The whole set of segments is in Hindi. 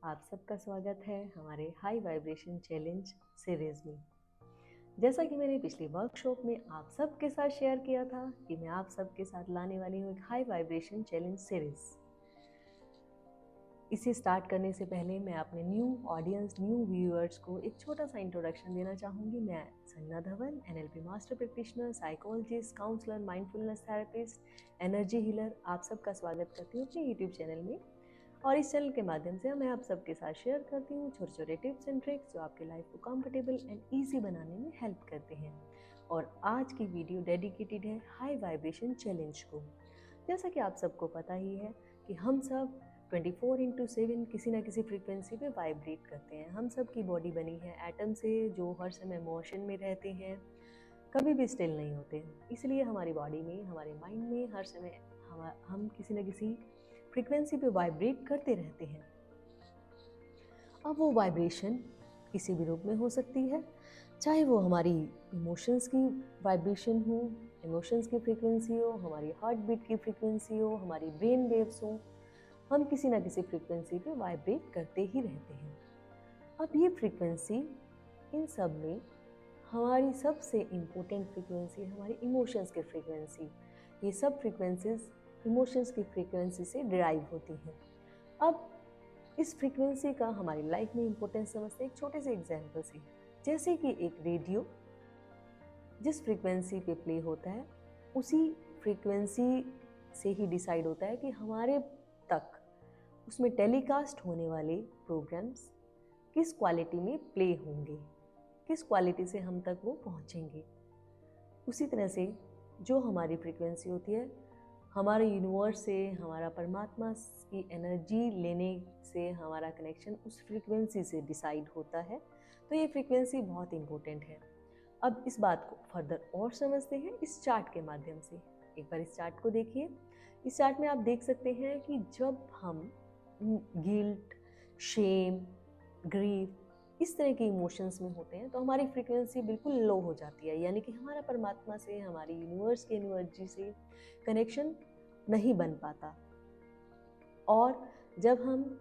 आप सबका स्वागत है हमारे हाई वाइब्रेशन चैलेंज सीरीज में। जैसा कि मैंने पिछली वर्कशॉप में आप सबके साथ शेयर किया था कि मैं आप सबके साथ लाने वाली हूँ एक हाई वाइब्रेशन चैलेंज सीरीज। इसे स्टार्ट करने से पहले मैं अपने न्यू ऑडियंस, न्यू व्यूअर्स को एक छोटा सा इंट्रोडक्शन देना चाहूँगी। मैं Sanjana Dhawan, NLP master practitioner, psychologist, counsellor, mindfulness therapist, energy healer, आप सबका स्वागत करती हूँ अपने यूट्यूब चैनल में। और इस चैनल के माध्यम से मैं आप सबके साथ शेयर करती हूँ छोटे छोटे टिप्स एंड ट्रिक्स जो आपके लाइफ को कंफर्टेबल एंड ईजी बनाने में हेल्प करते हैं। और आज की वीडियो डेडिकेटेड है हाई वाइब्रेशन चैलेंज को। जैसा कि आप सबको पता ही है कि हम सब 24/7 किसी ना किसी फ्रीक्वेंसी पे वाइब्रेट करते हैं। हम सब की बॉडी बनी है एटम से जो हर समय मोशन में रहते हैं, कभी भी स्टिल नहीं होते। इसलिए हमारी बॉडी में, हमारे माइंड में हर समय हम किसी न किसी फ्रीक्वेंसी पे वाइब्रेट करते रहते हैं। अब वो वाइब्रेशन किसी भी रूप में हो सकती है, चाहे वो हमारी इमोशंस की वाइब्रेशन हो, इमोशंस की फ्रीक्वेंसी हो, हमारी हार्ट बीट की फ्रीक्वेंसी हो, हमारी ब्रेन वेव्स हो। हम किसी ना किसी फ्रीक्वेंसी पे वाइब्रेट करते ही रहते हैं। अब ये फ्रीक्वेंसी, इन सब में हमारी सबसे इम्पोर्टेंट फ्रीक्वेंसी हमारी इमोशंस की फ्रीक्वेंसी। ये सब फ्रीक्वेंसीज इमोशंस की फ्रीक्वेंसी से डिराइव होती हैं। अब इस फ्रीक्वेंसी का हमारी लाइफ में इम्पोर्टेंस समझते हैं एक छोटे से एग्जाम्पल से। जैसे कि एक रेडियो जिस फ्रीक्वेंसी पे प्ले होता है, उसी फ्रीक्वेंसी से ही डिसाइड होता है कि हमारे तक उसमें टेलीकास्ट होने वाले प्रोग्राम्स किस क्वालिटी में प्ले होंगे, किस क्वालिटी से हम तक वो पहुंचेंगे। उसी तरह से जो हमारी फ्रीक्वेंसी होती है, हमारे यूनिवर्स से, हमारा परमात्मा की एनर्जी लेने से हमारा कनेक्शन उस फ्रीक्वेंसी से डिसाइड होता है। तो ये फ्रीक्वेंसी बहुत इम्पोर्टेंट है। अब इस बात को फर्दर और समझते हैं इस चार्ट के माध्यम से। एक बार इस चार्ट को देखिए। इस चार्ट में आप देख सकते हैं कि जब हम गिल्ट, शेम, ग्रीफ, इस तरह के इमोशंस में होते हैं तो हमारी फ्रीक्वेंसी बिल्कुल लो हो जाती है, यानी कि हमारा परमात्मा से, हमारी यूनिवर्स की एनर्जी से कनेक्शन नहीं बन पाता। और जब हम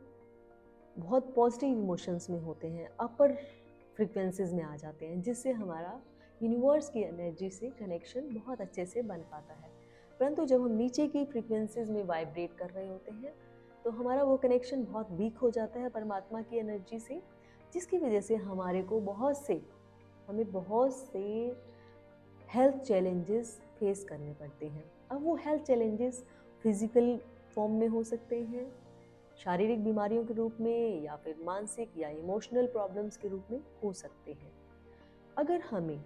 बहुत पॉजिटिव इमोशंस में होते हैं, अपर फ्रीक्वेंसीज में आ जाते हैं, जिससे हमारा यूनिवर्स की एनर्जी से कनेक्शन बहुत अच्छे से बन पाता है। परंतु जब हम नीचे की फ्रीक्वेंसीज में वाइब्रेट कर रहे होते हैं तो हमारा वो कनेक्शन बहुत वीक हो जाता है परमात्मा की एनर्जी से, जिसकी वजह से हमें बहुत से हेल्थ चैलेंजेस फेस करने पड़ते हैं। अब वो हेल्थ चैलेंजेस फिजिकल फॉर्म में हो सकते हैं, शारीरिक बीमारियों के रूप में, या फिर मानसिक या इमोशनल प्रॉब्लम्स के रूप में हो सकते हैं। अगर हमें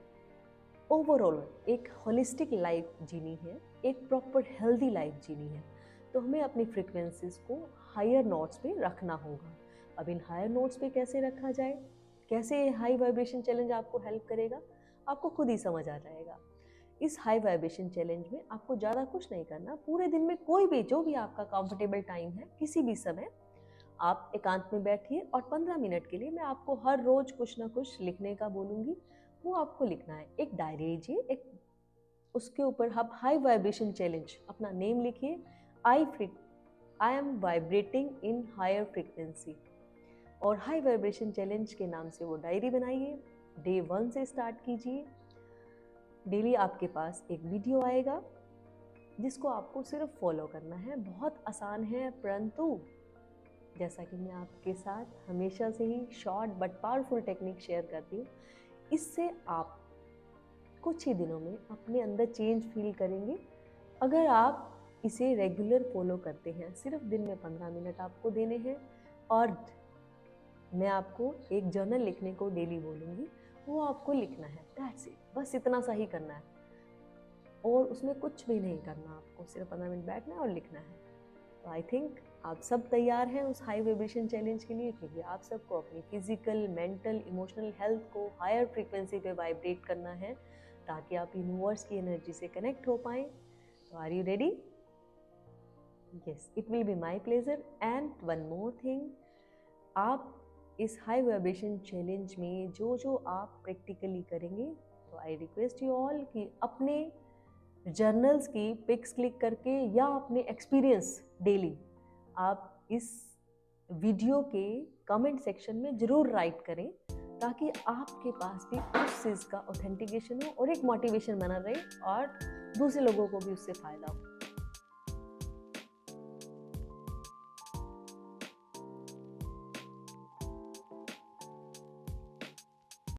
ओवरऑल एक होलिस्टिक लाइफ जीनी है, एक प्रॉपर हेल्दी लाइफ जीनी है, तो हमें अपनी फ्रीक्वेंसीज को हायर नोट्स पे रखना होगा। अब इन हायर नोट्स पे कैसे रखा जाए, कैसे हाई वाइब्रेशन चैलेंज आपको हेल्प करेगा, आपको खुद ही समझ आ जाएगा। इस हाई वाइब्रेशन चैलेंज में आपको ज़्यादा कुछ नहीं करना। पूरे दिन में कोई भी, जो भी आपका कंफर्टेबल टाइम है, किसी भी समय आप एकांत में बैठिए और 15 मिनट के लिए मैं आपको हर रोज कुछ ना कुछ लिखने का बोलूँगी। वो आपको लिखना है। एक डायरी लीजिए, एक उसके ऊपर आप हाई वाइब्रेशन चैलेंज अपना नेम लिखिए। I am vibrating in higher frequency, और हाई वाइब्रेशन चैलेंज के नाम से वो डायरी बनाइए। डे 1 से स्टार्ट कीजिए। डेली आपके पास एक वीडियो आएगा जिसको आपको सिर्फ फॉलो करना है। बहुत आसान है, परंतु जैसा कि मैं आपके साथ हमेशा से ही short but powerful technique share करती हूँ, इससे आप कुछ ही दिनों में अपने अंदर चेंज फील करेंगे। अगर आप इसे रेगुलर फॉलो करते हैं, सिर्फ दिन में 15 मिनट आपको देने हैं, और मैं आपको एक जर्नल लिखने को डेली बोलूँगी, वो आपको लिखना है। दैट्स इट, बस इतना सा ही करना है और उसमें कुछ भी नहीं करना। आपको सिर्फ 15 मिनट बैठना है और लिखना है। तो आई थिंक आप सब तैयार हैं उस हाई वाइब्रेशन चैलेंज के लिए, क्योंकि आप सबको अपनी फिजिकल, मेंटल, इमोशनल हेल्थ को हायर फ्रीक्वेंसी पे वाइब्रेट करना है ताकि आप यूनिवर्स की एनर्जी से कनेक्ट हो पाएं। तो are you ready? Yes, it will be my pleasure. And one more thing, आप इस हाई वाइब्रेशन चैलेंज में जो जो आप प्रैक्टिकली करेंगे, तो आई रिक्वेस्ट यू ऑल कि अपने जर्नल्स की पिक्स क्लिक करके या अपने एक्सपीरियंस डेली आप इस वीडियो के कमेंट सेक्शन में ज़रूर राइट करें, ताकि आपके पास भी उस चीज़ का ऑथेंटिकेशन हो और एक मोटिवेशन बना रहे और दूसरे लोगों को भी उससे फ़ायदा हो।